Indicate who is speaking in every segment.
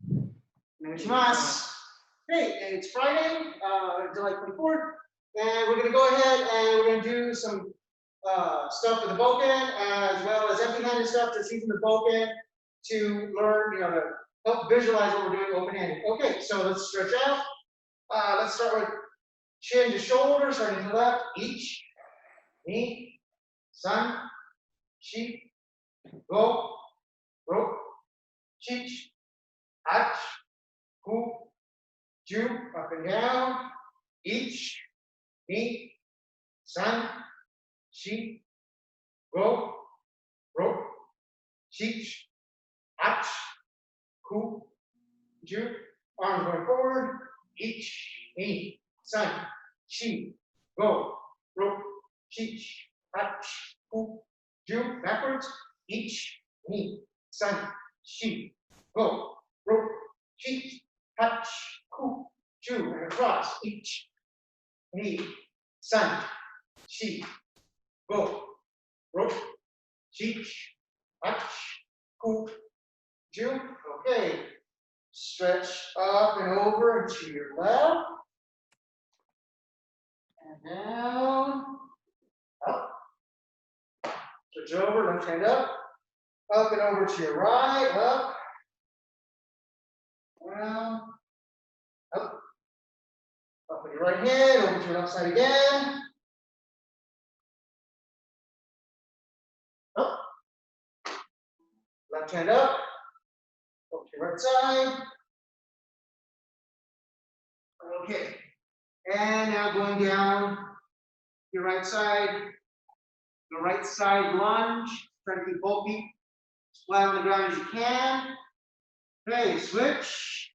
Speaker 1: Hey, it's Friday, July 24th, and we're going to go ahead and we're going to do some stuff with the Bokken, as well as empty-handed stuff to season the Bokken to learn, to help visualize what we're doing open-handed. Okay, so let's stretch out. Let's start with chin to shoulder, starting to the left. Ich, ni, san, shi, go, ro, chich, ach, ku, ju, up and down. Ich, ni, san, shi, go, ro, chich, ach, ku, ju. Arms going forward. Ich, ni, san, shi, go, ro, chich, ach, ku, ju. Backwards. Ich, ni, san, shi, go, ro, chich, ach, ku, ju. And across. Ich, ni, san, shi, go, ro, chich, ach, ku, ju. Okay. Stretch up and over and to your left. And down. Up. Switch over, left hand up. Up and over to your right. Up. Down. Up. Up with your right hand, over to your left side again. Up. Left hand up. Over to your right side. Okay. And now going down your right side. The right side lunge. Try to keep both feet as flat on the ground as you can. Okay, switch.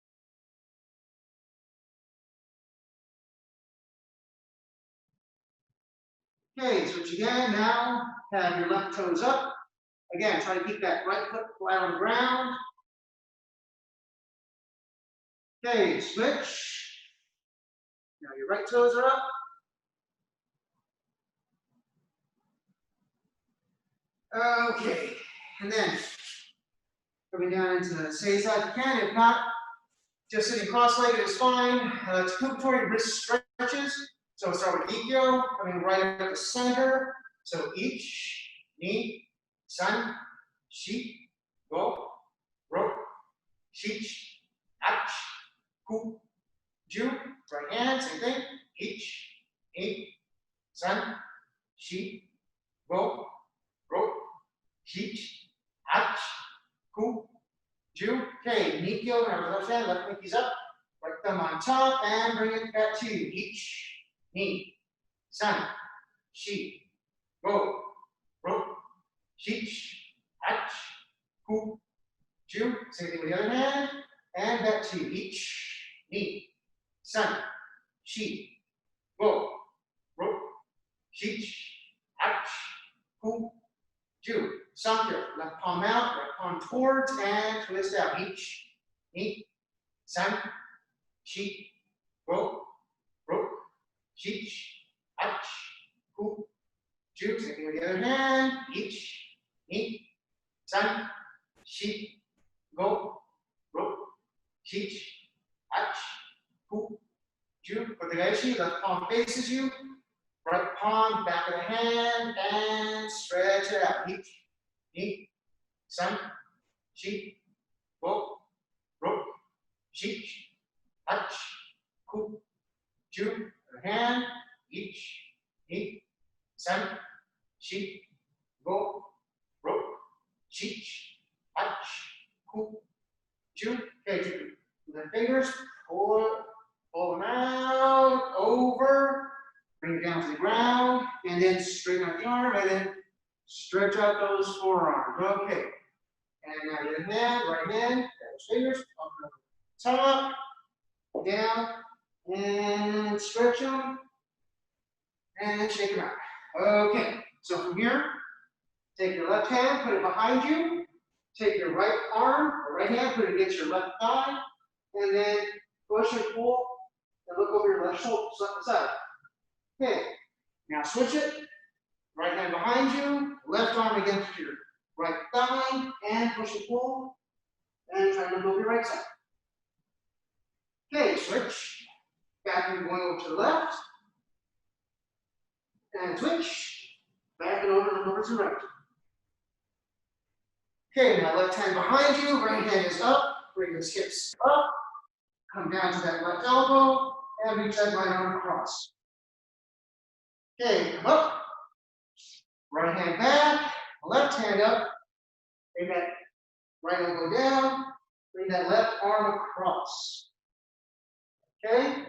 Speaker 1: Okay, switch again. Now have your left toes up. Again, try to keep that right foot flat on the ground. Okay, switch. Now your right toes are up. Okay, and then coming down into the Cities Aikido Center. If not, just sitting cross-legged is fine. It's purgatory wrist stretches. So we'll start with Ikkyo, coming right up the center. So ich, ni, san, shi, go, ro, chich, ach, ku, ju. Right hand, same thing. Ich, ni, san, shi, go, ro, chich, ach, ku, ju. Okay, Nikyo, remember left hand, left pinky's up. Right thumb on top, and bring it back to you. Ich, ni, san, shi, go, ro, chich, ach, ku, ju. Same thing with the other hand, and back to you. Ich, ni, san, shi, go, ro, chich, ach, ku, ju. Sankyo, left palm out, right palm towards, and twist out. Ich, ni, san, shi, go, ro, chich, ach, ku, ju. Same thing with the other hand. Ich, ni, san, shi, go, ro, chich, ach, ku, ju. Put the gaeshi, left palm faces you. Right palm, back of the hand, and stretch it out. Ich, ni, san, shi, go, ro, chich, ach, ku, ju. Other hand. Ich, ni, san, shi, go, ro, chich, ach, ku, ju. Okay, take the fingers, pull them out, over. Bring it down to the ground, and then straighten out the arm, and then stretch out those forearms. Okay. And now your hand, right hand, those fingers, up and over the top, down, and stretch them, and shake them out. Okay. So from here, take your left hand, put it behind you. Take your right arm, or right hand, put it against your left thigh, and then push and pull, and look over your left shoulder side. Okay, now switch it. Right hand behind you, left arm against your right thigh, and push and pull, and try to look over your right side. Okay, switch. Back and going over to the left. And switch. Back and over to the right. Okay, now left hand behind you, right hand is up. Bring your hips up. Come down to that left elbow. And reach that right arm across. Okay, come up. Right hand back. Left hand up. Bring that right elbow down. Bring that left arm across. Okay?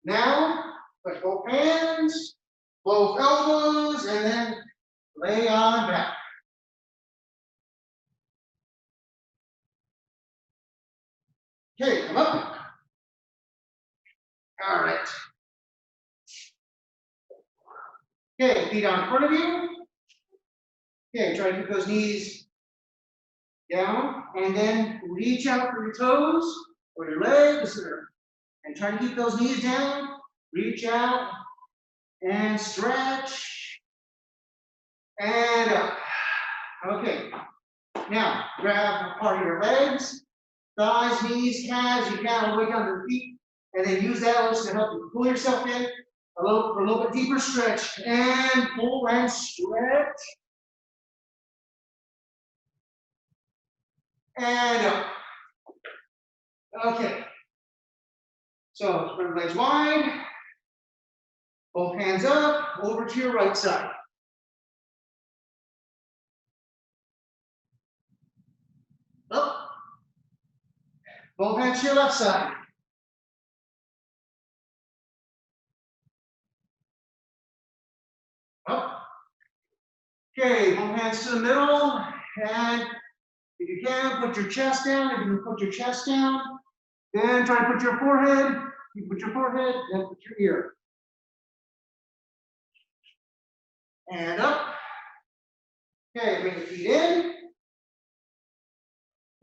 Speaker 1: Now, put both hands, both elbows, and then lay on back. Okay, come up. All right. Okay, feet on in front of you. Okay, try to keep those knees down, and then reach out for your toes or your legs, and try to keep those knees down. Reach out and stretch and up. Okay, now grab a part of your legs, thighs, knees, calves, you can all the way down to the feet, and then use that also to help you pull yourself in for a little bit deeper stretch, and pull and stretch. And up. Okay. So spread legs wide. Both hands up, over to your right side. Up. Both hands to your left side. Up. Okay, both hands to the middle, and if you can, put your chest down. If you can put your chest down, then try to put your forehead. You put your forehead, then put your ear. And up. Okay, bring the feet in.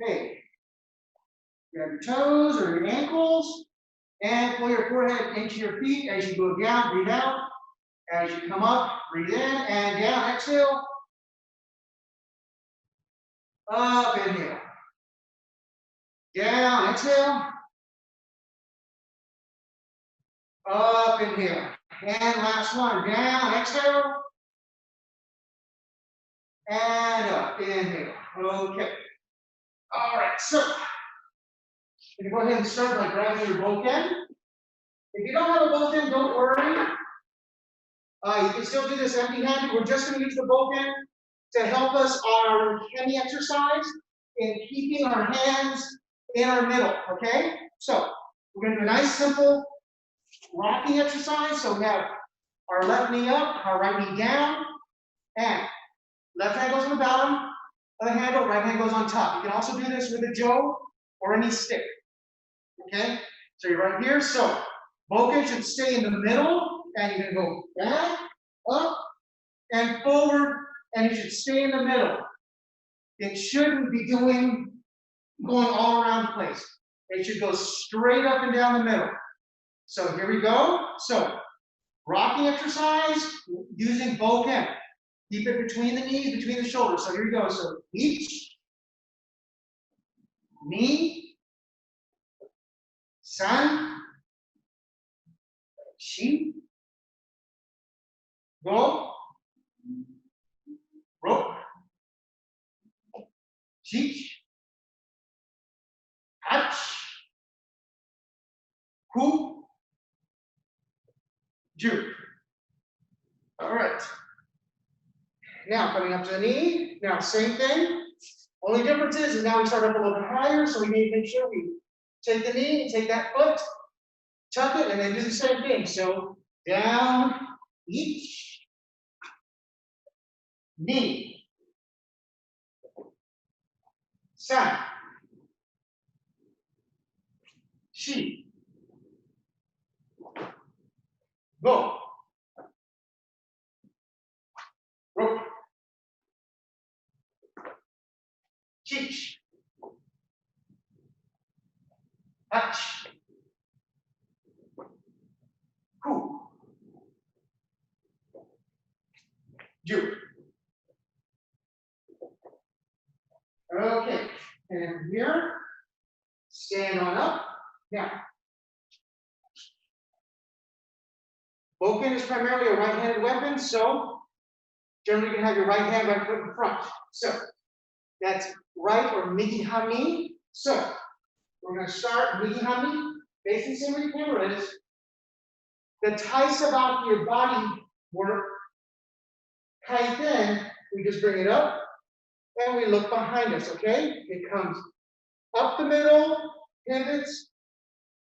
Speaker 1: Okay. Grab your toes or your ankles, and pull your forehead into your feet as you go down, breathe out. As you come up, breathe in, and down, exhale. Up, inhale. Down, exhale. Up, inhale. And last one, down, exhale. And up, inhale. Okay. All right, so you can go ahead and start by grabbing your Bokken. If you don't have a Bokken, don't worry. You can still do this empty-handed. We're just going to use the Bokken to help us on our kemi exercise in keeping our hands in our middle, okay? So we're going to do a nice, simple rocking exercise. So we have our left knee up, our right knee down, and left hand goes on the bottom of the handle, right hand goes on top. You can also do this with a jo or any stick, okay? So you're right here. So Bokken should stay in the middle, and you're going to go back, up, and forward, and it should stay in the middle. It shouldn't be going all around the place. It should go straight up and down the middle. So here we go. So rocking exercise using Bokken. Keep it between the knees, between the shoulders. So here we go. So each knee, san, shi, go, ro, chi, hach, ku, ju. All right. Now coming up to the knee. Now same thing. Only difference is now we start up a little bit higher, so we need to make sure we take the knee and take that foot, tuck it, and then do the same thing. So down, each knee, san, shi, go, ro, chi, hach, ku, ju. Okay, and from here, stand on up. Now, Bokken is primarily a right-handed weapon, so generally you can have your right hand, right foot in front. So that's right or migi hami. So we're going to start migi hami, facing same where your camera is. The taisabaki, your body work, kaiten, we just bring it up and we look behind us, okay? It comes up the middle, pivots,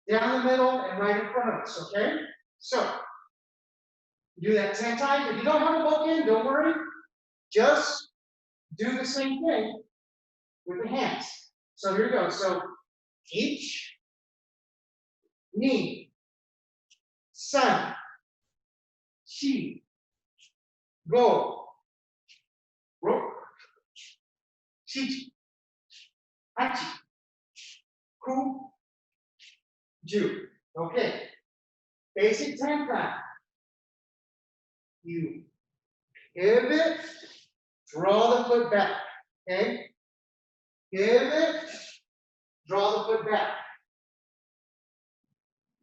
Speaker 1: down the middle, and right in front of us, okay? So, do that 10 times. If you don't have a Bokken, don't worry. Just do the same thing with the hands. So here we go. So, each, ni, san, shi, go, ro, shichi, hachi, ku, ju. Okay. Basic 10 count. You pivot, draw the foot back. Okay? Pivot, draw the foot back.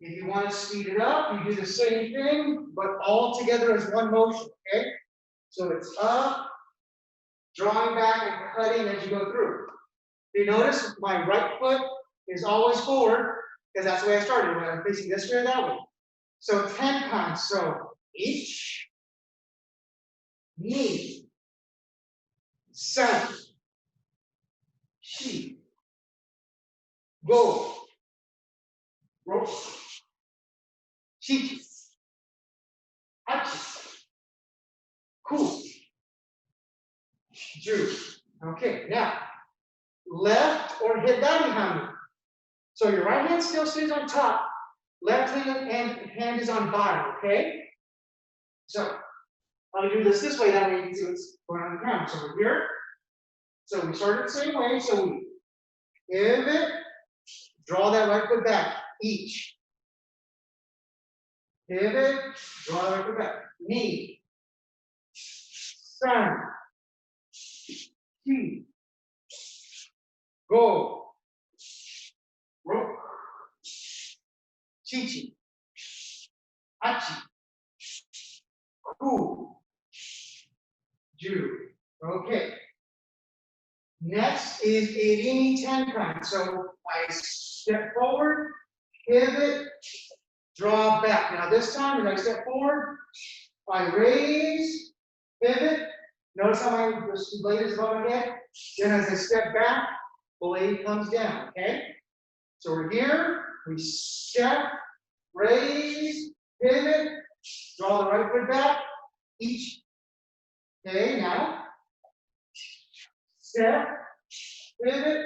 Speaker 1: If you want to speed it up, you do the same thing, but all together as one motion. Okay? So it's up, drawing back, and cutting as you go through. You notice my right foot is always forward, because that's the way I started, when I'm facing this way or that way. So 10 counts. So each, ni, san, shi, go, ro, shichi, hachi, ku, ju. Okay, now, left or hizate hami. So your right hand still stays on top, left hand is on bottom, okay? So, I'll do this way, that way you can see what's going on in the camera. So we're here. So we start it the same way. So we pivot, draw that right foot back, each. Pivot, draw that right foot back. Ni, san, shi, go, ro, shichi, hachi, ku, ju. Okay. Next is Irimi Tenkan. So I step forward, pivot, draw back. Now this time, as I step forward, I raise, pivot. Notice how my blade is above my head. Then as I step back, blade comes down, okay? So we're here, we step, raise, pivot, draw the right foot back, each. Okay, now, step, pivot,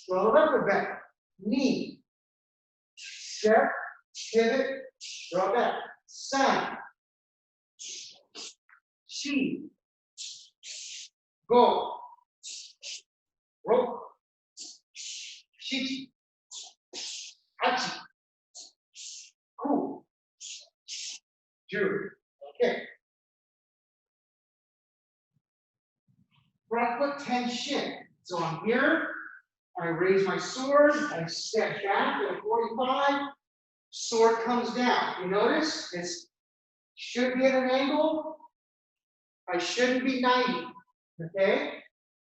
Speaker 1: draw the right foot back, knee, step, pivot, draw back, san, shi, go, ro, shichi, hachi, ku, ju. Okay. Front foot tension. So I'm here. I raise my sword. I step back at 45. Sword comes down. You notice it should be at an angle. I shouldn't be 90. Okay.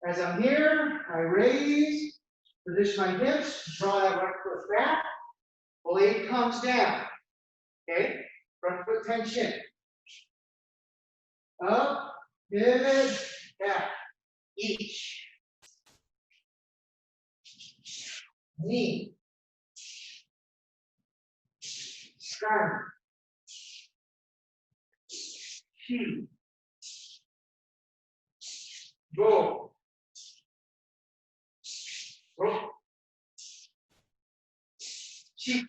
Speaker 1: As I'm here, I raise, position my hips, draw that right foot back. Blade comes down. Okay. Front foot tension. Up, pivot, back. Each. Knee. Scan. Shi. Go. Ro. Shi.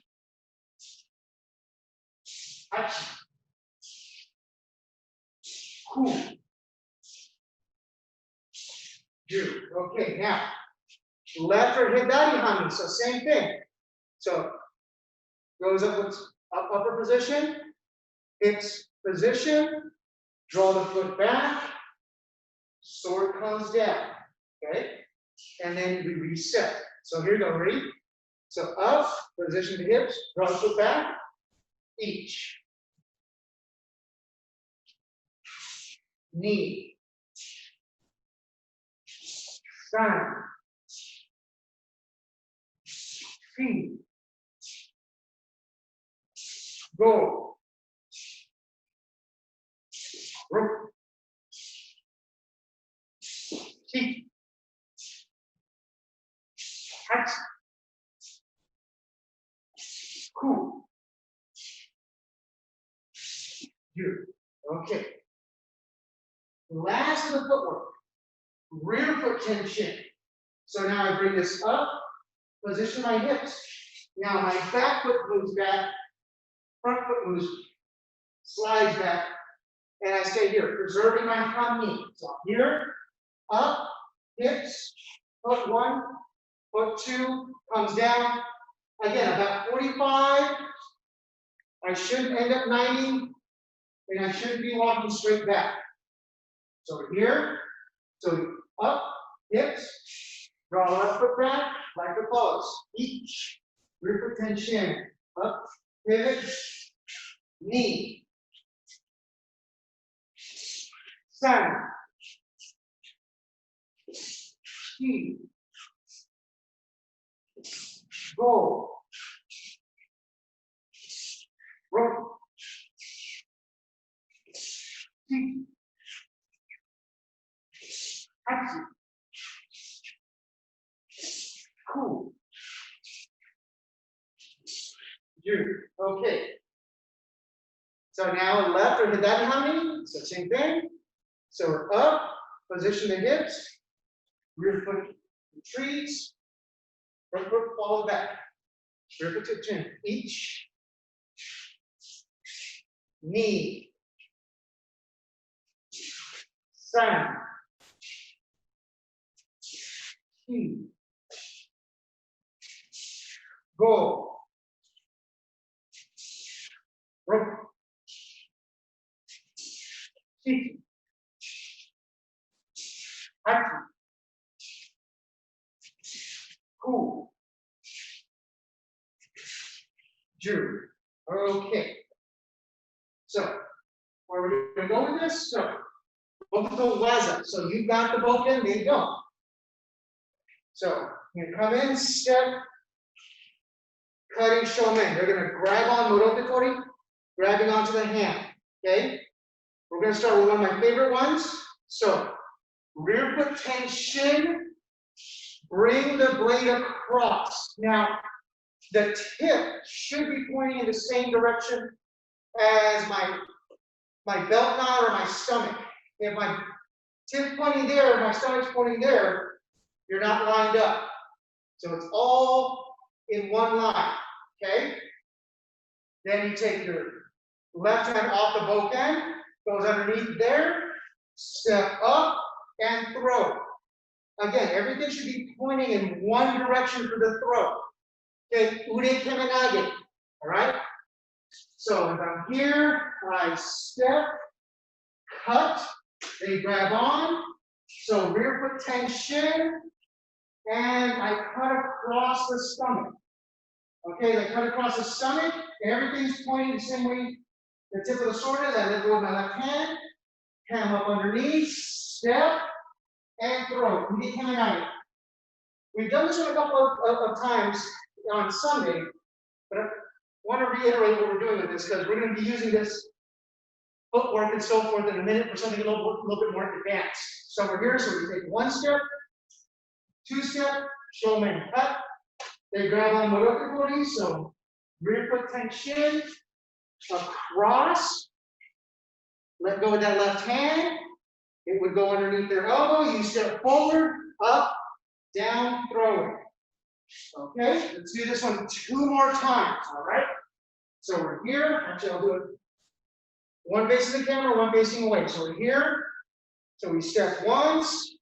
Speaker 1: Hachi. Ku. Ju. Okay, now, left or hizate hami, so same thing. So, goes up with upper position, hips position, draw the foot back, sword comes down, okay? And then we reset. So here you go, ready? So up, position the hips, draw the foot back, each. knee, san, fi, go, ro, ki, hat, ku, you. Okay. Last of the footwork, rear foot tension. So now I bring this up, position my hips. Now my back foot moves back, front foot moves, slides back, and I stay here, preserving my kemi. So here, up, hips, foot one, foot two, comes down. Again, about 45. I shouldn't end up 90, and I shouldn't be walking straight back. So here, so up, hips, draw left foot back, like a pose. Each, rear foot tension, up, pivot, knee, san, ki, go, ro, ki, hatsu, ku, you. Okay. So now left or hizate hami, so same thing. So we're up, position the hips, rear foot retreats, front foot falls back. Rear foot to chin, each, knee, san, ki, go, ro, ki, hatsu, ku, ju. Okay. So where are we going to go with this? So Bokto Waza. So you've got the Bokken, they don't. So you come in, step, cutting shomen. They're going to grab on morotetori, grabbing onto the hand. Okay? We're going to start with one of my favorite ones. So rear foot tension, bring the blade across. Now, the tip should be pointing in the same direction as my belt knot or my stomach. If my tip's pointing there, my stomach's pointing there, you're not lined up. So it's all in one line, okay? Then you take your left hand off the Bokken, goes underneath there, step up and throw. Again, everything should be pointing in one direction for the throw. Okay, kemi nage, all right? So if I'm here, I step, cut, they grab on, so rear foot tension, and I cut across the stomach. Okay, I cut across the stomach, everything's pointing the same way the tip of the sword is. I let go with my left hand, come up underneath, step, and throw. We've done this one a couple of times on Sunday, but I want to reiterate what we're doing with this because we're going to be using this footwork and so forth in a minute for something a little bit more advanced. So we're here, so we take one step, two step, shomen cut. They grab on morotetori, so rear foot tension, across, let go with that left hand. It would go underneath their elbow. You step forward, up, down, throw it. Okay, let's do this one 2 more times, all right? So we're here, actually I'll do it one facing the camera, one facing away. So we're here, so we step once,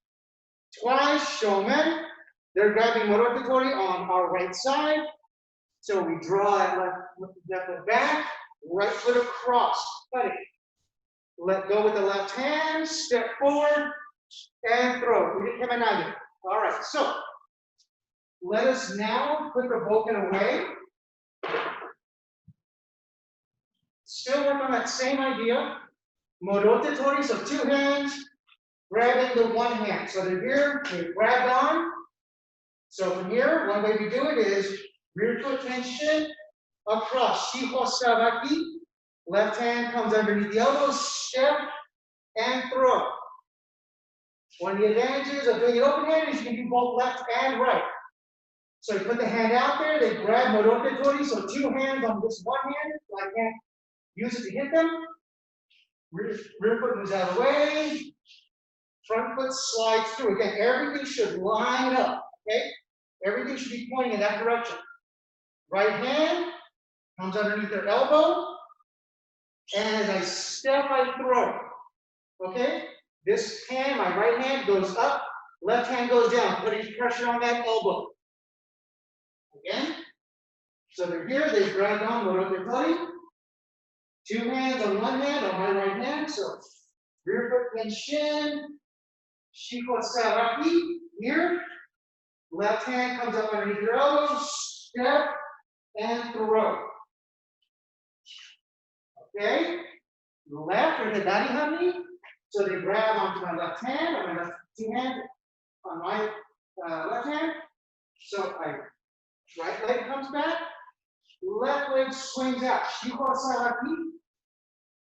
Speaker 1: twice, shomen. They're grabbing morotetori on our right side. So we draw that left foot back, right foot across, cut it. Let go with the left hand, step forward, and throw. Kemi nage. All right, so let us now put the Bokken away. Still work on that same idea. Morotetori, so two hands, grabbing the one hand. So they're here, they grabbed on. So from here, one way we do it is rear foot tension, across, shiho sabaki. Left hand comes underneath the elbow, step, and throw. One of the advantages of doing an open hand is you can do both left and right. So you put the hand out there, they grab morotetori, so two hands on this one hand, so I can't use it to hit them. Rear foot moves out of the way. Front foot slides through. Again, everything should line up, okay? Everything should be pointing in that direction. Right hand comes underneath their elbow, and as I step, I throw, okay? This hand, my right hand goes up, left hand goes down, putting pressure on that elbow. Again, so they're here, they grab on morotetori. Two hands on one hand, on my right hand, so rear foot tension, shiho sabaki, here. Left hand comes up underneath your elbow, step, and throw. Okay? Left or hizate hami, so they grab onto my left hand, or my left two hands on my left hand. So right leg comes back, left leg swings out, shiho sabaki.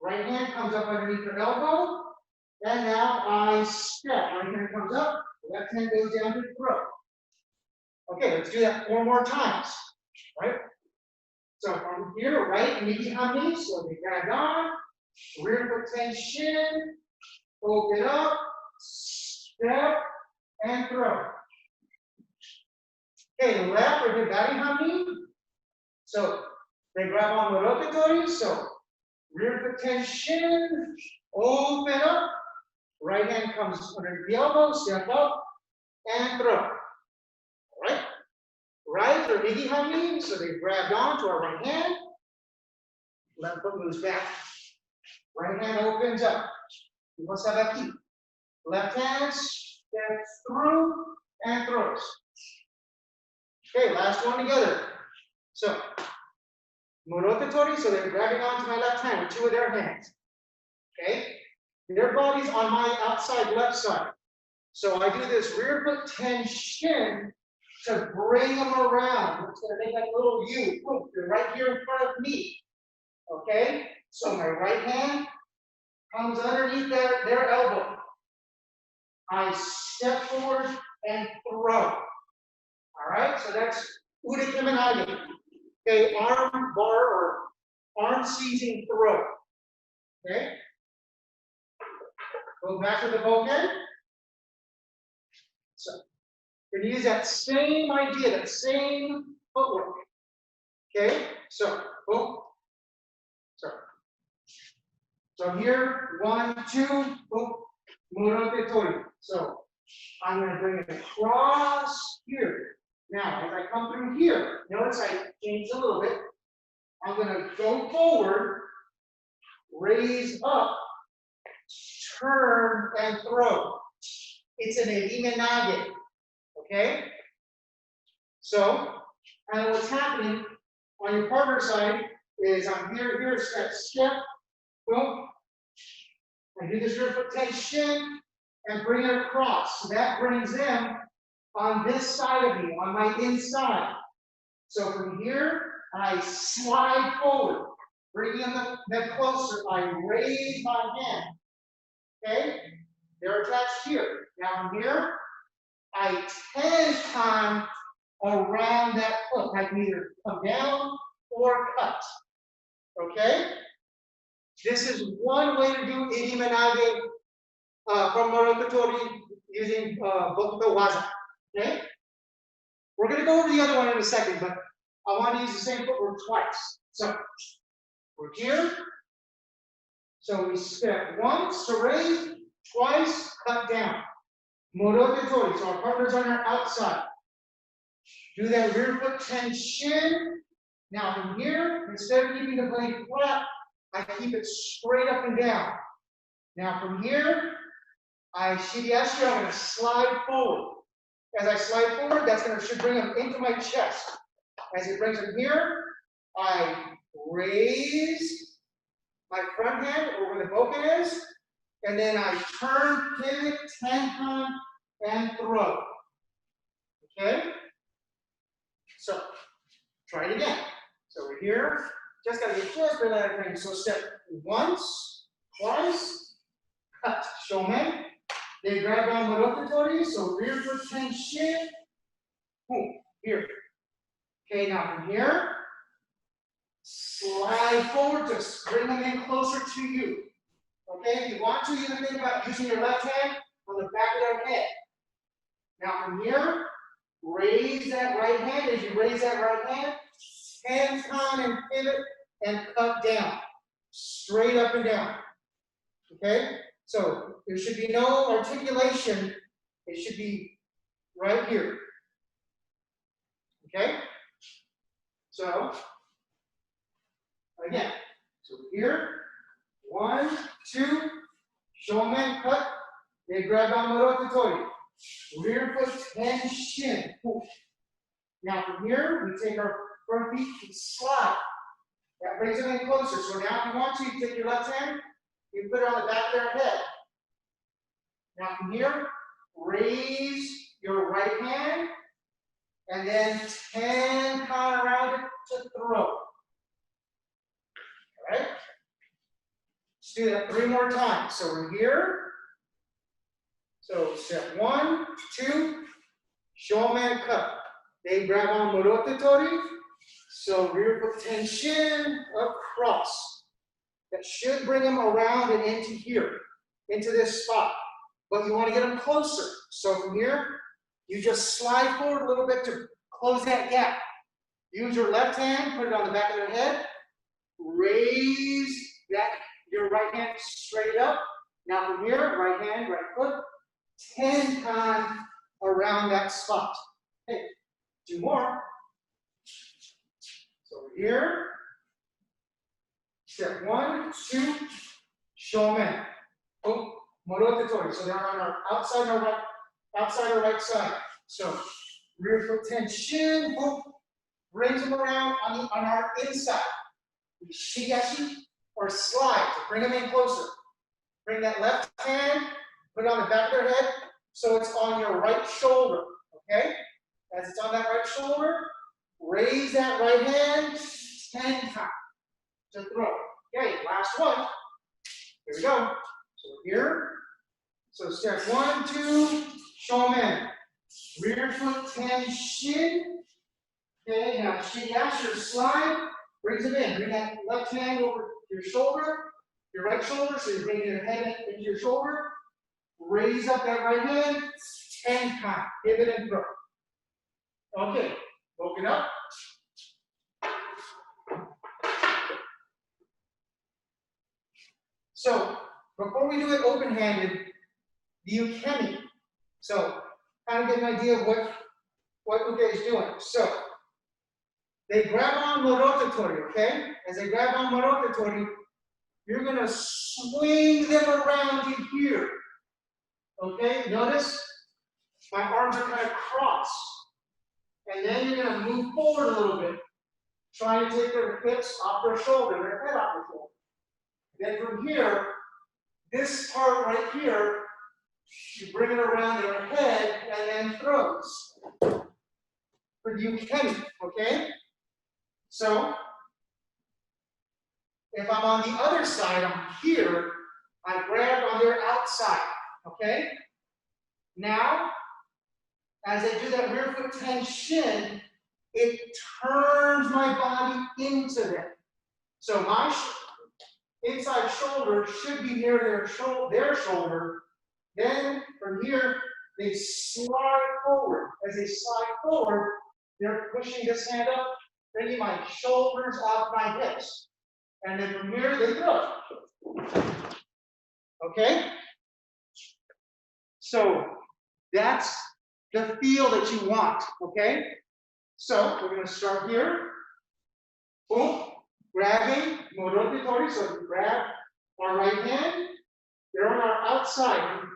Speaker 1: Right hand comes up underneath your elbow, and now I step. Right hand comes up, left hand goes down to throw. Okay, let's do that 4 more times, right? So from here, right, nage hami, so they grab on, rear foot tension, open up, step, and throw. Okay, left or hizate hami, so they grab on morotetori, so rear foot tension, open up, right hand comes under the elbow, step up, and throw. All right? Right or nage hami, so they grabbed on to our right hand, left foot moves back, right hand opens up, shiho sabaki. Left hand steps through and throws. Okay, last one together. So, morotetori, so they're grabbing onto my left hand with 2 of their hands. Okay? Their body's on my outside left side. So I do this rear foot tension to bring them around. It's going to make like a little U. Boom, they're right here in front of me. Okay? So my right hand comes underneath their elbow. I step forward and throw. All right? So that's ukemi nage. Okay, arm bar or arm seizing throw. Okay? Go back to the Bokken. So you're going to use that same idea, that same footwork. Okay? So boom. So here, 1, 2, boom, morotetori. So I'm going to bring it across here. Now, as I come through here, notice I changed a little bit. I'm going to go forward, raise up, turn, and throw. It's an Iriminage. Okay? So, and what's happening on your partner side is I'm here, step, boom. I do this rear foot tension and bring it across. So that brings them on this side of me, on my inside. So from here, I slide forward, bringing them closer. I raise my hand. Okay? They're attached here. Now from here, I 10 times around that foot. I can either come down or cut. Okay? This is one way to do Iriminage from morotetori using Bokto waza. Okay? We're going to go over the other one in a second, but I want to use the same footwork twice. So we're here. So we step once to raise, twice, cut down. Morotetori, so our partner's on our outside. Do that rear foot tension. Now from here, instead of keeping the blade flat, I keep it straight up and down. Now from here, I'm going to slide forward. As I slide forward, should bring them into my chest. As it brings them here, I raise, my front hand over where the Bokken is, and then I turn, pivot, tenkan, and throw. Okay? So, try it again. So we're here, just gotta get just below that frame. So step once, twice, cut, shomen. Then grab down morotetori, so rear foot tension, boom, here. Okay, now from here, slide forward, just bring them in closer to you. Okay, if you want to, you can think about using your left hand on the back of their head. Now from here, raise that right hand. As you raise that right hand, tenkan and pivot and cut down. Straight up and down. Okay? So there should be no articulation. It should be right here. Okay? So, again. So here, 1, 2, shomen cut. They grab on morotetori. Rear foot tension. Now from here, we take our front feet and slide. That brings them in closer. So now if you want to, you take your left hand, you put it on the back of their head. Now from here, raise your right hand, and then tenkan around it to throw. All right? Let's do that 3 more times. So we're here. So step 1, 2, shomen cut. They grab on morotetori. So rear foot tension across. That should bring them around and into here, into this spot. But you want to get them closer. So from here, you just slide forward a little bit to close that gap. Use your left hand, put it on the back of their head. Raise your right hand straight up. Now from here, right hand, right foot, tenkan around that spot. Okay, 2 more. So we're here. Step 1, 2, shomen. Oh, morotetori. So they're on our outside our right side. So rear foot tension, boom, brings them around on our inside. Shigashi or slide to bring them in closer. Bring that left hand, put it on the back of their head, so it's on your right shoulder. Okay? As it's on that right shoulder, raise that right hand 10 times to throw. Okay, last one. Here we go. So here. So step 1, 2, shomen. Rear foot tension. Okay, now shigashi or slide. Brings it in. Bring that left hand over your shoulder, your right shoulder, so you're bringing your head into your shoulder. Raise up that right hand, tenkan, pivot and throw. Okay, open up. So, before we do it open-handed, the ukemi. So, kind of get an idea of what uke is doing. So, they grab on morotetori, okay? As they grab on morotetori, you're going to swing them around in here. Okay, notice my arms are kind of crossed. And then you're going to move forward a little bit, trying to take their hips off their shoulder, their head off their shoulder. Then from here, this part right here, you bring it around their head and then throws. For the ukemi, okay? So, if I'm on the other side, I'm here, I grab on their outside, okay? Now, as I do that rear foot tension, it turns my body into them. So my inside shoulder should be near their shoulder. Then from here, they slide forward. As they slide forward, they're pushing this hand up, bringing my shoulders off my hips. And then from here, they throw. Okay? So that's the feel that you want, okay? So we're going to start here. Boom. Grabbing, morotetori. So we grab our right hand. They're on our outside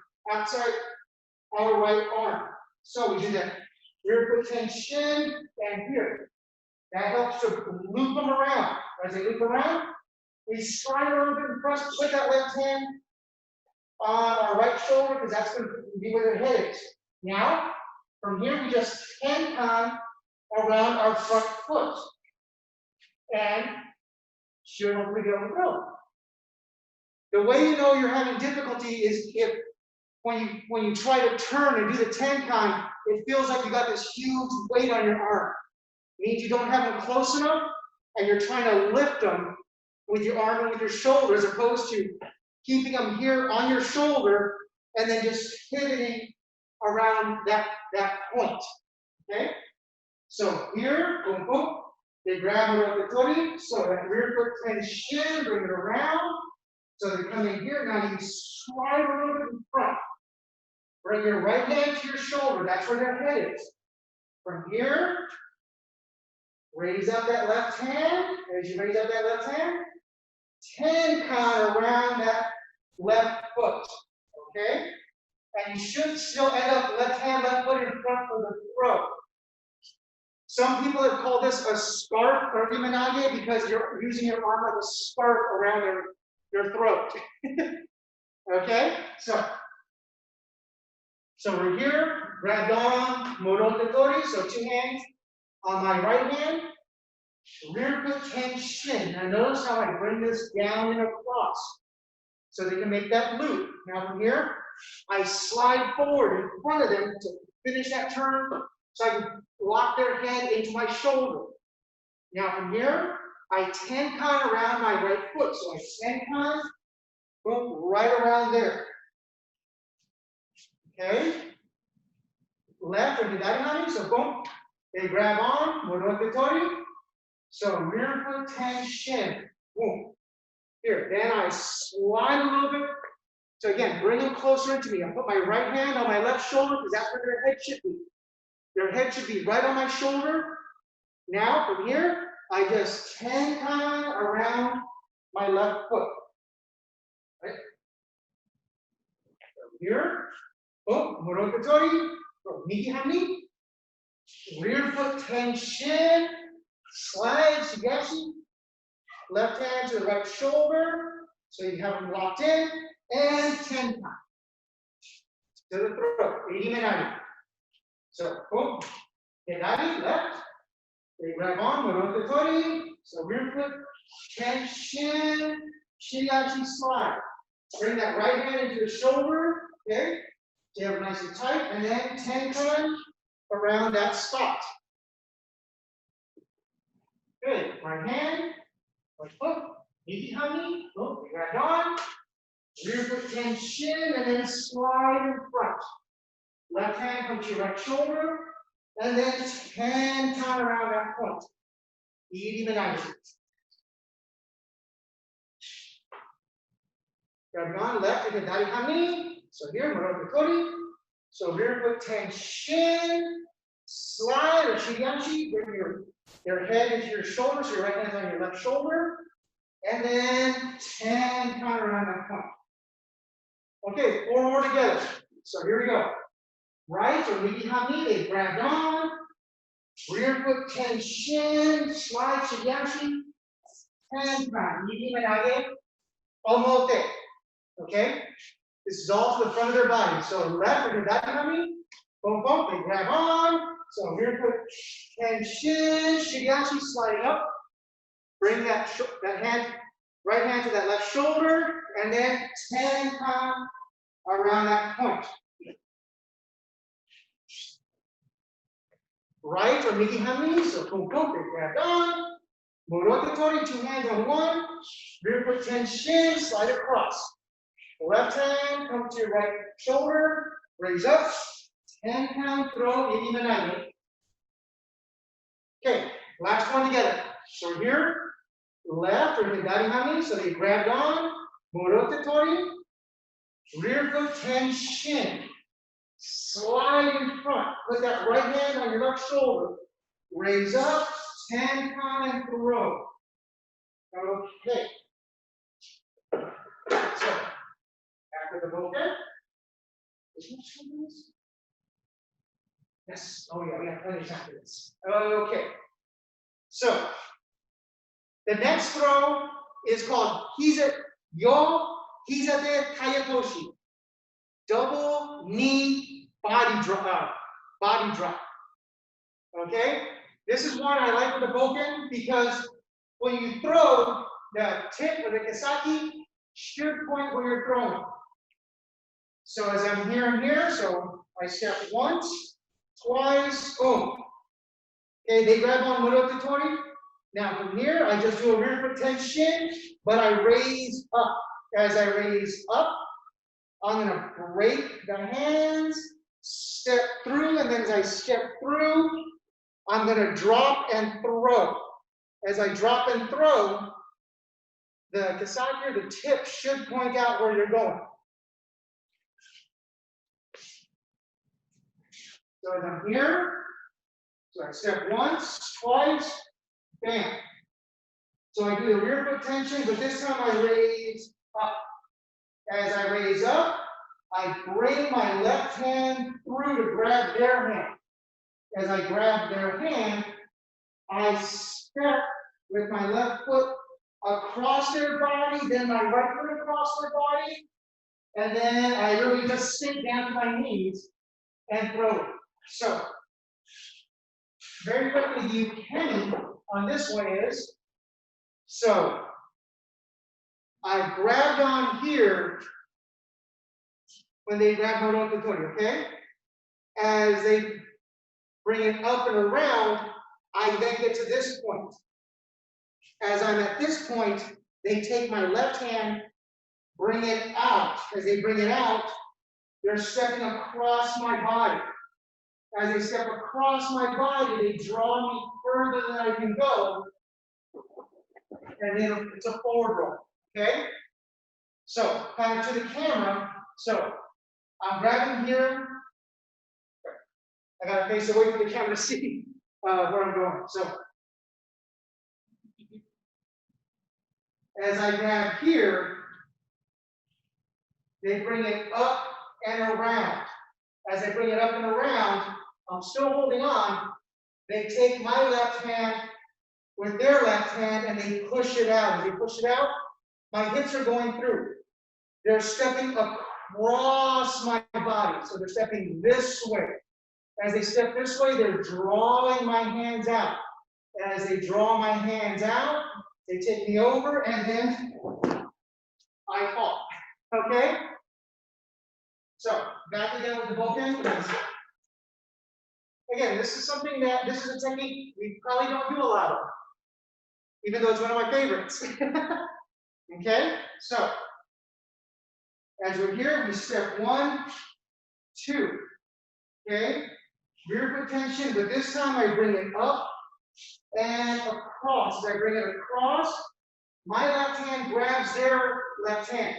Speaker 1: our right arm. So we do that rear foot tension and here. That helps to loop them around. As they loop around, We slide a little bit in front, put that left hand on our right shoulder, because that's going to be where the head is. Now, from here, we just tenkan around our front foot. And shiho we go. The way you know you're having difficulty is if when you try to turn and do the tenkan, it feels like you got this huge weight on your arm. It means you don't have them close enough, and you're trying to lift them with your arm and with your shoulder, as opposed to keeping them here on your shoulder and then just pivoting around that point. Okay? So here, boom, boom. They grab morotetori, so that rear foot tension, bring it around. So they come in here. Now you slide a little bit in front. Bring your right hand to your shoulder. That's where their head is. From here, raise up that left hand. As you raise up that left hand, tenkan around that left foot. Okay? And you should still end up left hand, left foot in front of the throat. Some people have called this a scarf or Iriminage because you're using your arm like a scarf around your throat. Okay? So we're here, grab on morotetori, so two hands on my right hand, rear foot tension. Now notice how I bring this down and across, so they can make that loop. Now from here, I slide forward in front of them to finish that turn, so I can lock their head into my shoulder. Now from here, I tenkan around my right foot. So I tenkan, boom, right around there. Okay? Left or hizate, so boom, they grab on, morotetori. So rear foot tension, boom. Here, then I slide a little bit. So again, bring them closer into me. I put my right hand on my left shoulder because that's where their head should be. Their head should be right on my shoulder. Now, from here, I just tenkan around my left foot. Right? From here, boom, morotetori, nage, rear foot tension, slide, shigashi, left hand to the right shoulder, so you have them locked in, and tenkan to the throat, Iriminage. So, boom, hizate, left, they grab on, morotetori, so rear foot, tension, shigashi, slide. Bring that right hand into the shoulder, okay? So you have it nice and tight, and then tenkan around that spot. Good, right hand, right foot, nage, boom, we grab on, rear foot tension, and then slide in front. Left hand comes to your right shoulder, and then tenkan around that point. Iriminage. Grab on, left, and hizate. So here, morotetori. So rear foot tension, slide or shigashi, bring your head into your shoulder, so your right hand's on your left shoulder, and then tenkan around that point. Okay, 4 more together. So here we go. Right, or nage, they grabbed on, rear foot tension, slide shigashi, tenkan, Iriminage, omote. Okay? This is all to the front of their body. So left or hizate, boom, boom, they grab on. So rear foot tension, shigashi, sliding up. Bring that hand, right hand to that left shoulder, and then tenkan around that point. Right or nage, so boom, boom, they grabbed on. Morotetori, two hands on one. Rear foot tension, slide across. Left hand, come to your right shoulder, raise up, tenkan, throw, Iriminage. Okay, last one together. So here, left or hizate, so they grabbed on, morotetori, rear foot tension, slide in front, put that right hand on your left shoulder, raise up, tenkan, and throw. Okay. So, after the Bokken. Yes. Oh yeah, we have plenty of time for this. Okay. So the next throw is called hizate, yo hizate hayatoshi. Double knee body drop. Okay? This is one I like with the Bokken because when you throw, the tip or the kisaki should point where you're throwing. So as I'm here and here, so I step once, twice, boom. Okay, they grab on morotetori. Now from here, I just do a rear foot tension, but I raise up. As I raise up, I'm gonna break the hands, step through, and then as I step through, I'm gonna drop and throw. As I drop and throw, the kisaki, the tip should point out where you're going. So as I'm here, so I step once, twice, bam. So I do the rear foot tension, but this time I raise up. As I raise up, I bring my left hand through to grab their hand. As I grab their hand, I step with my left foot across their body, then my right foot across their body, and then I really just sink down to my knees and throw it. So, very quickly, the ukemi on this one is, so I grabbed on here when they grab morotetori, okay? As they bring it up and around, I then get to this point. As I'm at this point, they take my left hand, bring it out. As they bring it out, they're stepping across my body. As they step across my body, they draw me further than I can go, and then it's a forward roll, okay? So, kind of to the camera, so I'm grabbing here. I gotta face away from the camera to see where I'm going. So, as I grab here, they bring it up and around. As they bring it up and around, I'm still holding on. They take my left hand with their left hand and they push it out. As they push it out, my hips are going through. They're stepping across my body. So they're stepping this way. As they step this way, they're drawing my hands out. As they draw my hands out, they take me over and then I fall. Okay? So, back again with the Bokken. Again, this is something that, this is a technique we probably don't do a lot of, even though it's one of my favorites. Okay? So, as we're here, we step 1, 2. Okay? Rear foot tension, but this time I bring it up and across. As I bring it across, my left hand grabs their left hand.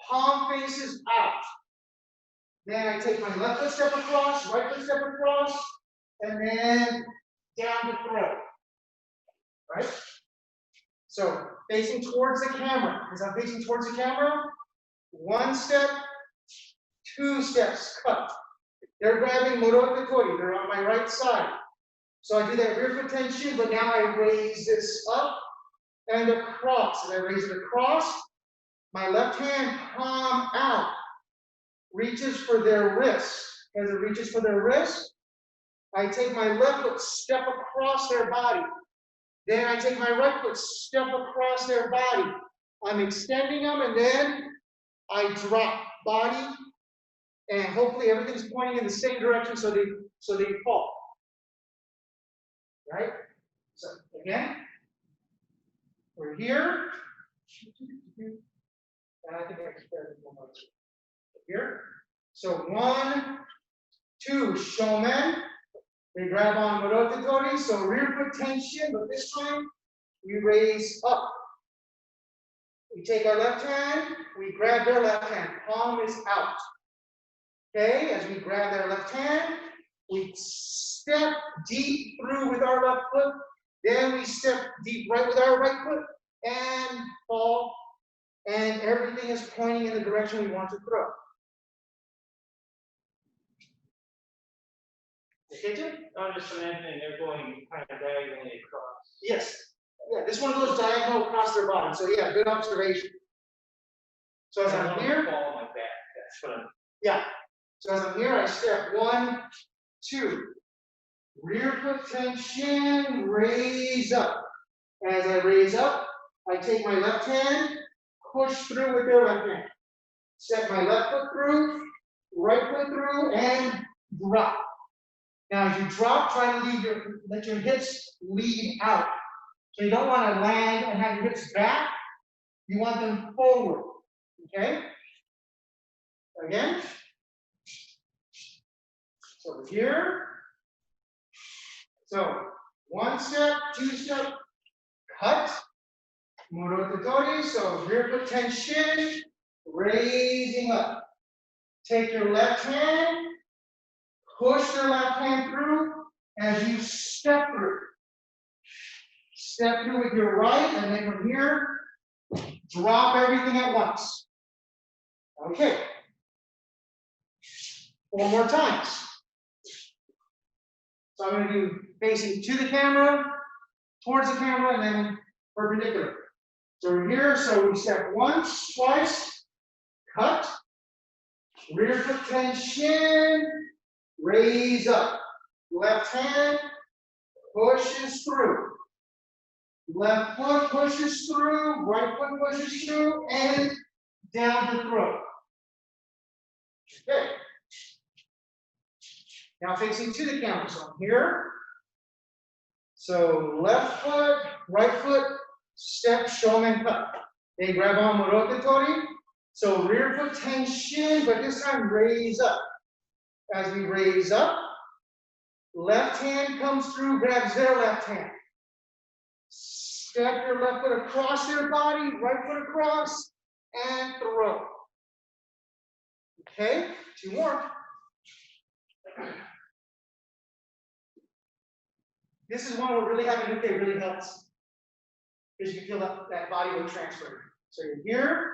Speaker 1: Palm faces out. Then I take my left foot step across, right foot step across, and then down to throw. Right? So facing towards the camera. As I'm facing towards the camera, 1 step, 2 steps, cut. They're grabbing morotetori, they're on my right side. So I do that rear foot tension, but now I raise this up and across. As I raise it across, my left hand palm out, reaches for their wrist. As it reaches for their wrist, I take my left foot, step across their body. Then I take my right foot, step across their body. I'm extending them, and then I drop body, and hopefully everything's pointing in the same direction so they fall. Right? So again, we're here. And I think I can spare one more here. So 1, 2, shomen. They grab on morotetori, so rear foot tension, but this time we raise up. We take our left hand, we grab their left hand, palm is out. Okay, as we grab their left hand, we step deep through with our left foot, then we step deep right with our right foot and fall, and everything is pointing in the direction we want to throw. Okay, Jim?
Speaker 2: No, I'm just mentioning they're going kind of diagonally across.
Speaker 1: Yes. Yeah, this one goes diagonal across their bottom. So yeah, good observation. So as I'm here,
Speaker 2: fall on my back. That's what I'm.
Speaker 1: yeah. So as I'm here, I step 1, 2. Rear foot tension, raise up. As I raise up, I take my left hand, push through with your left hand. Step my left foot through, right foot through, and drop. Now as you drop, try to let your hips lead out. So you don't want to land and have your hips back. You want them forward. Okay? Again. So here. So 1 step, 2 step, cut. Morotetori, so rear foot tension, raising up. Take your left hand, push your left hand through as you step through. Step through with your right, and then from here, drop everything at once. Okay. 4 more times. So I'm going to do facing to the camera, towards the camera, and then perpendicular. So we're here, so we step once, twice, cut, rear foot tension, raise up. Left hand pushes through. Left foot pushes through, right foot pushes through, and down to throw. Okay. Now facing to the camera. So I'm here. So left foot, right foot, step, shomen cut. They grab on morotetori. So rear foot tension, but this time raise up. As we raise up, left hand comes through, grabs their left hand. Step your left foot across their body, right foot across, and throw. Okay, 2 more. This is one where really having uke really helps. Because you can feel that body weight transfer. So you're here.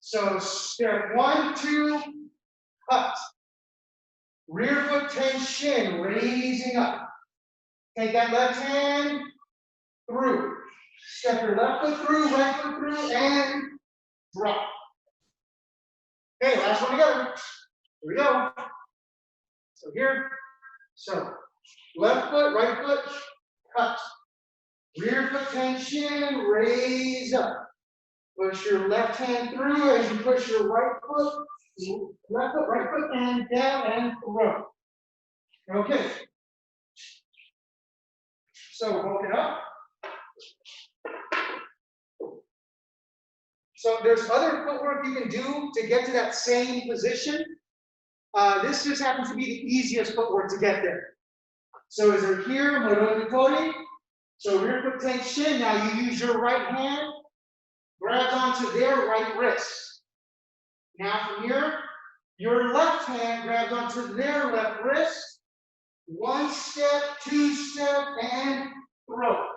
Speaker 1: So step 1, 2, cut. Rear foot tension, raising up. Take that left hand through. Step your left foot through, right foot through, and drop. Okay, last one together. Here we go. So here. So left foot, right foot, cut. Rear foot tension, raise up. Push your left hand through as you push your right foot, left foot, right foot, and down and throw. Okay. So Bokken up. So there's other footwork you can do to get to that same position. This just happens to be the easiest footwork to get there. So as they're here, morotetori. So rear foot tension. Now you use your right hand, grabs onto their right wrist. Now from here, your left hand grabs onto their left wrist. 1 step, 2 step, and throw.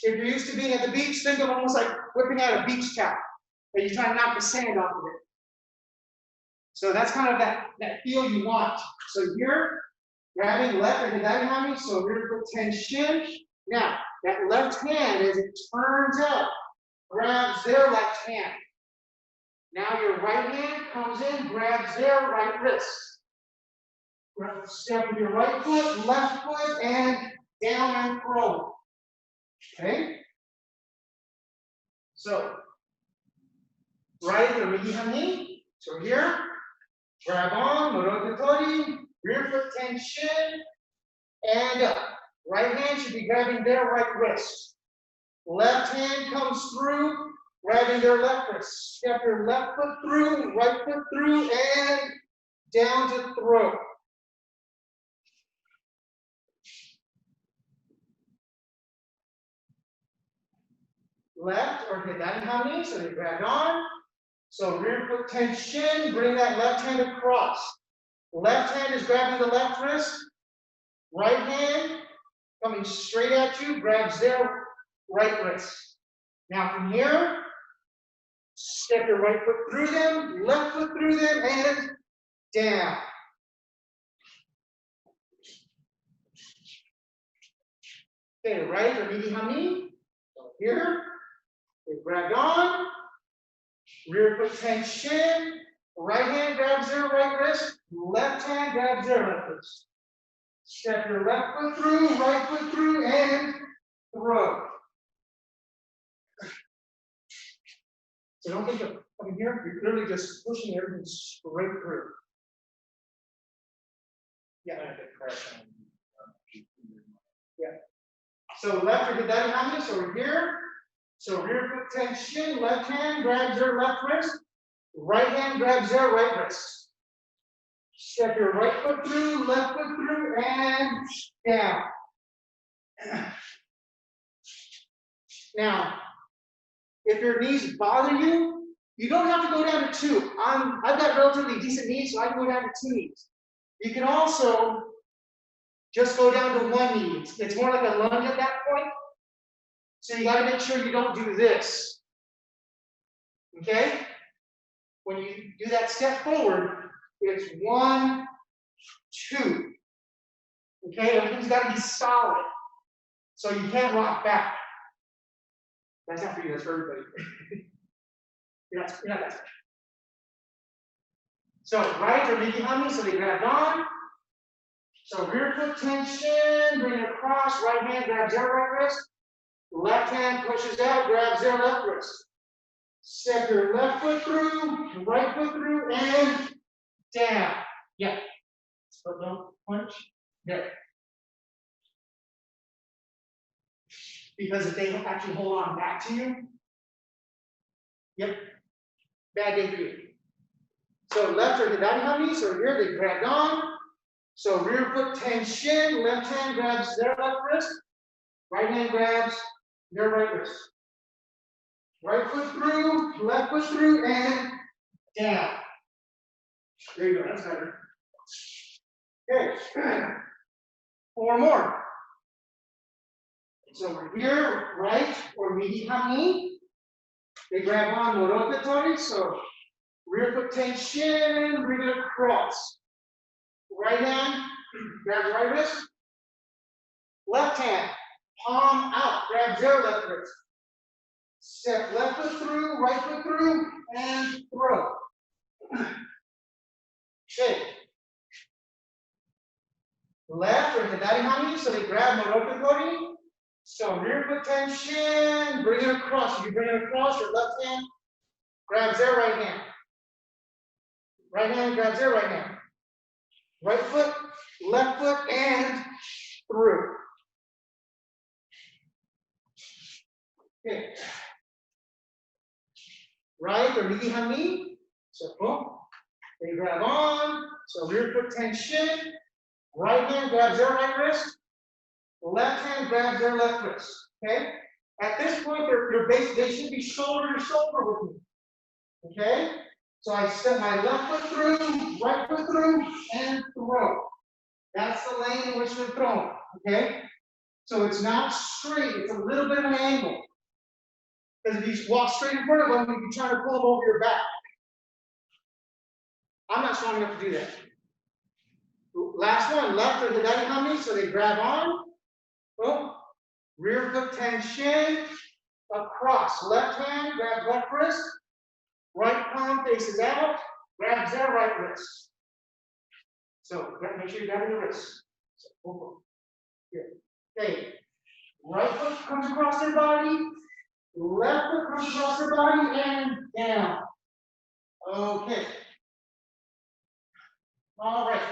Speaker 1: If you're used to being at the beach, think of almost like whipping out a beach towel. And you try to knock the sand off of it. So that's kind of that feel you want. So here, grabbing left and hizate, so rear foot tension. Now, that left hand, as it turns out, grabs their left hand. Now your right hand comes in, grabs their right wrist. Step with your right foot, left foot, and down and throw. Okay? So, right or hizate. So here, grab on, morotetori, rear foot tension, and up. Right hand should be grabbing their right wrist. Left hand comes through, grabbing their left wrist. Step your left foot through, right foot through, and down to throw. Left or hizate, so they grab on. So rear foot tension, bring that left hand across. Left hand is grabbing the left wrist. Right hand coming straight at you, grabs their right wrist. Now from here, step your right foot through them, left foot through them, and down. Okay, right or midi hami. Here, they grab on. Rear foot tension. Right hand grabs their right wrist. Left hand grabs their left wrist. Step your left foot through, right foot through, and throw. So don't think of coming here. You're literally just pushing everything straight through. Yeah. Yeah. So left or hizate hami, so we're here. So rear foot tension, left hand grabs their left wrist, right hand grabs their right wrist. Step your right foot through, left foot through, and down. Now, if your knees bother you, you don't have to go down to 2. I've got relatively decent knees, so I can go down to 2 knees. You can also just go down to 1 knee. It's more like a lunge at that point. So you got to make sure you don't do this. Okay? When you do that step forward, it's 1, 2. Okay? Everything's got to be solid. So you can't rock back. That's not for you, that's for everybody. you're not that special. So right or midi hami, so they grab on. So rear foot tension, bring it across, right hand grabs their right wrist. Left hand pushes out, grabs their left wrist. Step your left foot through, right foot through, and down. Yeah. So don't punch. Good. Because if they actually hold on back to you, yep, bad day for you. So left or hizate hami, so here they grabbed on. So rear foot tension, left hand grabs their left wrist, right hand grabs their right wrist. Right foot through, left foot through, and down. There you go, that's better. Okay, 4 more. So we're here, right or midi hami. They grab on morotetori, so rear foot tension, bring it across. Right hand, grab right wrist. Left hand, palm out, grab their left wrist. Step left foot through, right foot through, and throw. Okay. Left or hizate hami, so they grab morotetori. So rear foot tension, bring it across. If you bring it across, your left hand grabs their right hand. Right hand grabs their right hand. Right foot, left foot, and through. Okay. Right or midi hami. So boom. They grab on. So rear foot tension. Right hand grabs their right wrist. Left hand grabs their left wrist. Okay? At this point, they should be shoulder to shoulder with me. Okay? So I step my left foot through, right foot through, and throw. That's the lane in which we're throwing. Okay? So it's not straight, it's a little bit of an angle. Because if you walk straight in front of them, you can try to pull them over your back. I'm not strong enough to do that. Last one, left or hizate hami, so they grab on. Boom. Rear foot tension. Across. Left hand, grab left wrist. Right palm faces out. Grabs their right wrist. So make sure you grab the wrist. So, boom, boom. Here. Okay. Right foot comes across their body. Left foot comes across their body and down. Okay. All right.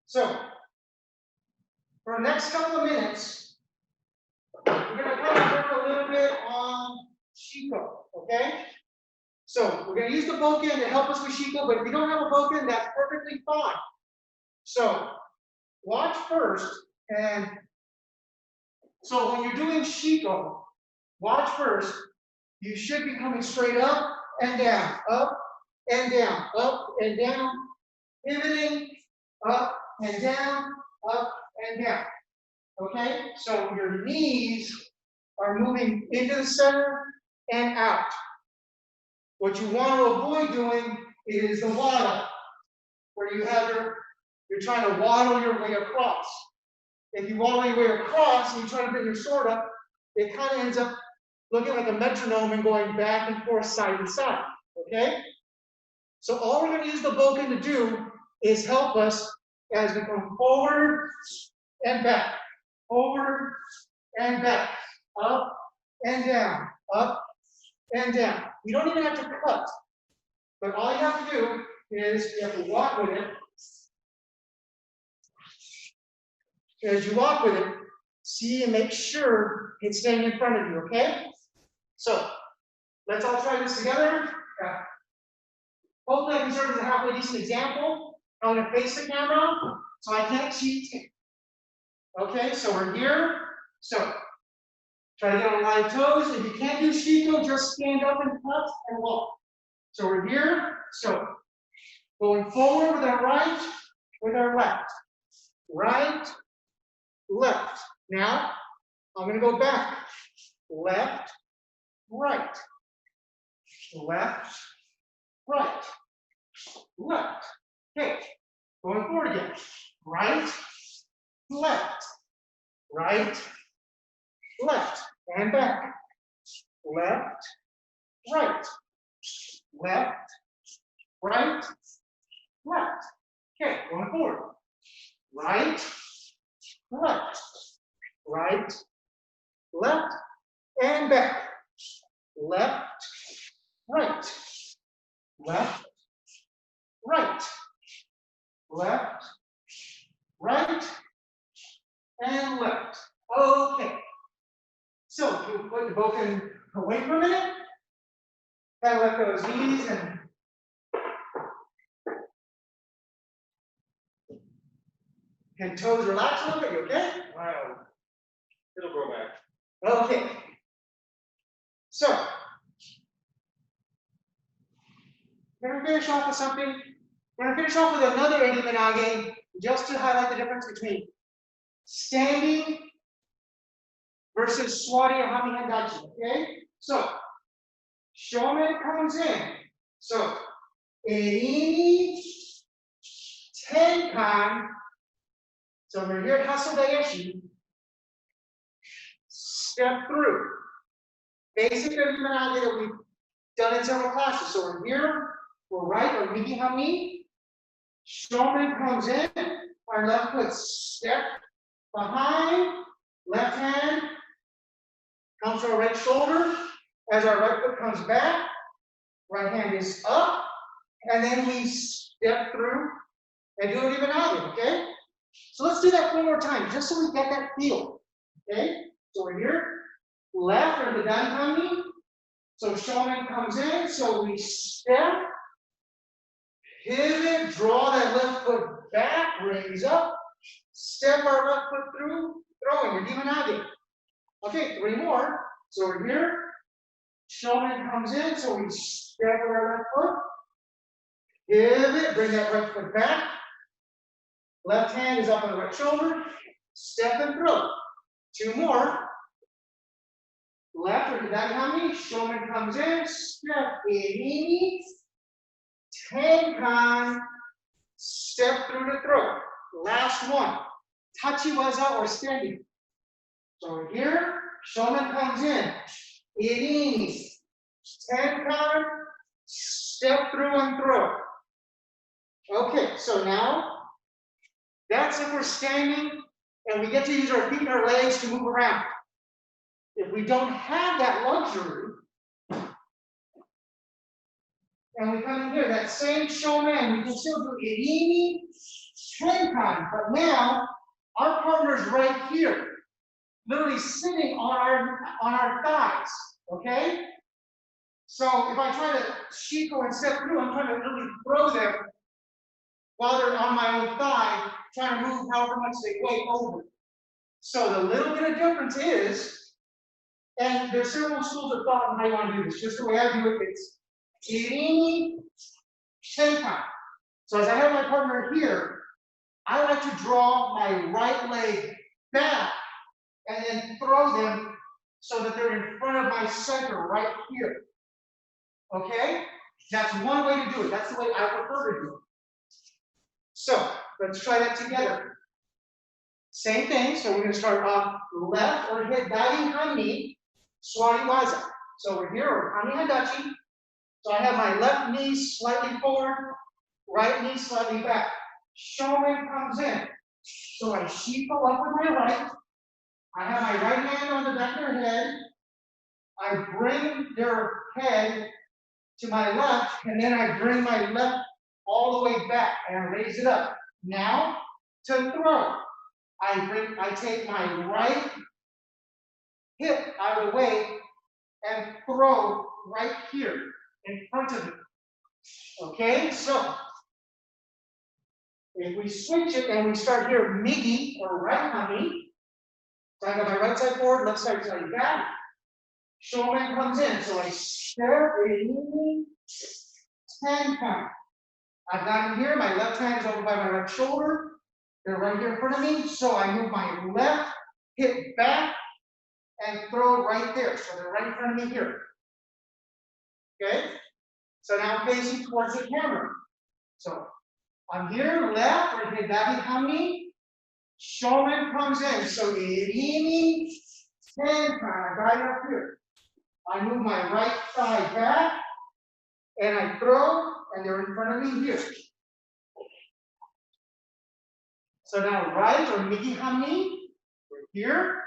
Speaker 1: So, for the next couple of minutes, we're going to kind of work a little bit on shiho, okay? So, we're going to use the Bokken to help us with shiho, but if you don't have a Bokken, that's perfectly fine. So, watch first, and so when you're doing shiho, watch first. You should be coming straight up and down, up and down, up and down, pivoting, up and down, up and down. Okay? So your knees are moving into the center and out. What you want to avoid doing is the waddle, where you have you're trying to waddle your way across. if you walk all your way across and you try to bring your sword up, it kind of ends up looking like a metronome and going back and forth, side to side, okay? So all we're going to use the Bokken to do is help us as we come forward and back, forward and back, up and down, up and down. You don't even have to cut, but all you have to do is you have to walk with it. As you walk with it, see and make sure it's staying in front of you, okay? So let's all try this together. Hopefully I can serve as a halfway decent example. I'm going to face the camera, so I can't cheat. Okay, so we're here. So try to get on live toes. If you can't do shiho, just stand up and cut and walk. So we're here. So going forward with our right, with our left. Right, left. Now I'm going to go back. Left, right. Left, right. Left. Okay. Going forward again. Right, left. Right, left. And back. Left, right. Left, right, left. Okay, going forward. Right, left. Right, left, and back. Left, right. Left, right. Left, right, and left. Okay. So you put the Bokken away for a minute. Kind of let those knees and toes relax a little bit, you okay?
Speaker 2: Wow. It'll grow back.
Speaker 1: Okay. So, we're going to finish off with something. We're going to finish off with another Iriminage just to highlight the difference between standing versus Suari Waza, okay? So, Shomen comes in. So, Eni Tenkan. So we're here at Hasodaeshi. Step through. Basic Iriminage that we've done in several classes. So we're here, we're right, or migi hami. Shomen comes in, our left foot step behind, left hand comes to our right shoulder. As our right foot comes back, right hand is up, and then we step through and do it Iriminage, okay? So let's do that one more time, just so we get that feel, okay? So we're here, left or the dan kami. So Shomen comes in, so we step, pivot, draw that left foot back, raise up, step our left foot through, throwing, we're Iriminage. Okay, 3 more. So we're here, Shomen comes in, so we step our left foot, pivot, bring that right foot back, left hand is up on the right shoulder, step and throw. 2 more. Left or dan kami, Shomen comes in, step, Eni Tenkan, step through the throat. Last one, Tachi Waza or standing. So we're here, Shomen comes in, Eni Tenkan, step through and throw. Okay, so now, that's if we're standing and we get to use our feet and our legs to move around. If we don't have that luxury, and we come in here, that same Shomen, we can still do Eni Tenkan, but now our partner is right here, literally sitting on our thighs, okay? So if I try to shiho and step through, I'm trying to literally throw them while they're on my own thigh, trying to move however much they weigh over. So the little bit of difference is, and there's several schools of thought on how you want to do this. Just the way I do it, it's Eni Tenkan. So as I have my partner here, I like to draw my right leg back and then throw them so that they're in front of my center right here. Okay? That's one way to do it. That's the way I prefer to do it. So let's try that together. Same thing, so we're going to start off left or hizate kemi, Suari Waza. So we're here, or kami hadachi. So I have my left knee slightly forward, right knee slightly back. Shomen comes in. So I shiho up with my right. I have my right hand on the back of their head. I bring their head to my left, and then I bring my left all the way back, and I raise it up. Now, to throw. I take my right hip out of the way and throw right here in front of me. Okay, so if we switch it and we start here, migi or right kami. So I got my right side forward, left side back. Shomen comes in, so I step in 10 count. I've got him here, my left hand is over by my right shoulder. They're right here in front of me, so I move my left hip back and throw right there. So they're right in front of me here. Okay? So now I'm facing towards the camera. So I'm here, left, or hizate kami. Shomen comes in, so irimi 10 count, right up here. I move my right thigh back, and I throw, and they're in front of me here. So now right or migi hami, we're here.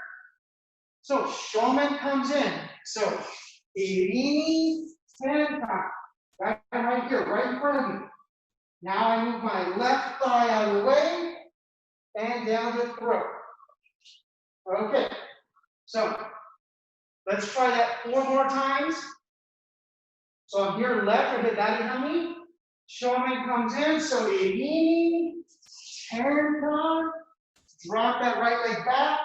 Speaker 1: So shomen comes in. So irimi 10 count, right here, right in front of me. Now I move my left thigh out of the way and down to throw. Okay, so let's try that 4 more times. So I'm here left or hizate kami. Shomen comes in, so irimi 10 count. Drop that right leg back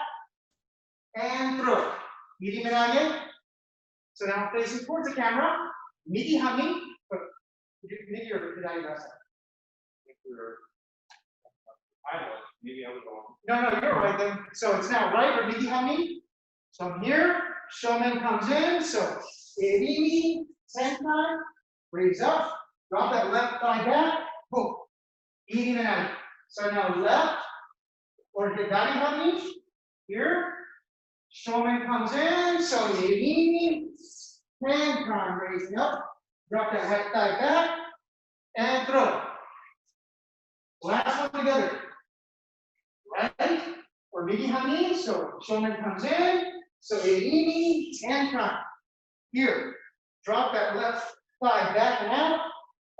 Speaker 1: and throw. Iriminage. So now I'm facing towards the camera. Migi hami. Migi or hizate rasa?
Speaker 2: Maybe I was wrong.
Speaker 1: No, you're right then. So it's now right or migi hami. So I'm here. Shomen comes in. So irimi 10 count. Raise up. Drop that left thigh back. Boom. Iriminage. So now left or hizate kami. Here. Shomen comes in. So irimi 10 count. Raising up. Drop that right thigh back and throw. Last one together. Right or migi hami. So shomen comes in. So irimi 10 count. Here. Drop that left thigh back and out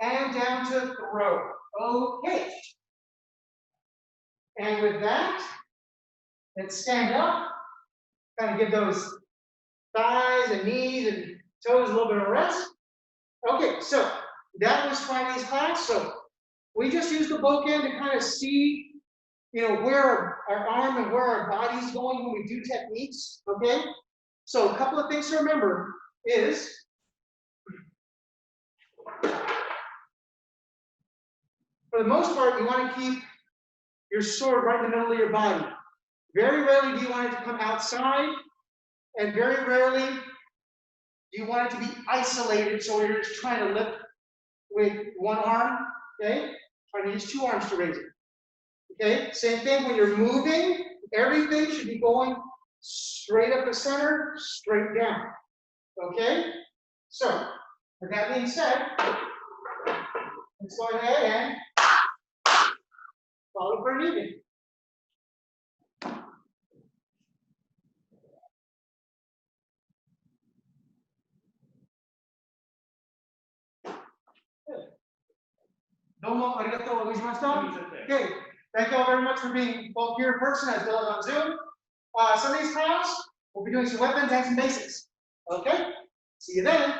Speaker 1: and down to throw. Okay. And with that, let's stand up. Kind of give those thighs and knees and toes a little bit of rest. Okay, so that was Friday's class. So we just used the Bokken to kind of see, where our arm and where our body's going when we do techniques. Okay, so a couple of things to remember is for the most part, you want to keep your sword right in the middle of your body. Very rarely do you want it to come outside, and very rarely do you want it to be isolated, so you're just trying to lift with one arm, okay? Trying to use 2 arms to raise it. Okay, same thing when you're moving, everything should be going straight up the center, straight down. Okay? So, with that being said, let's go ahead and follow for an evening. Domo arigatou gozaimashita. Okay, thank you all very much for being both here in person as well as on Zoom. Sunday's class, we'll be doing some weapons and some basics. Okay, see you then.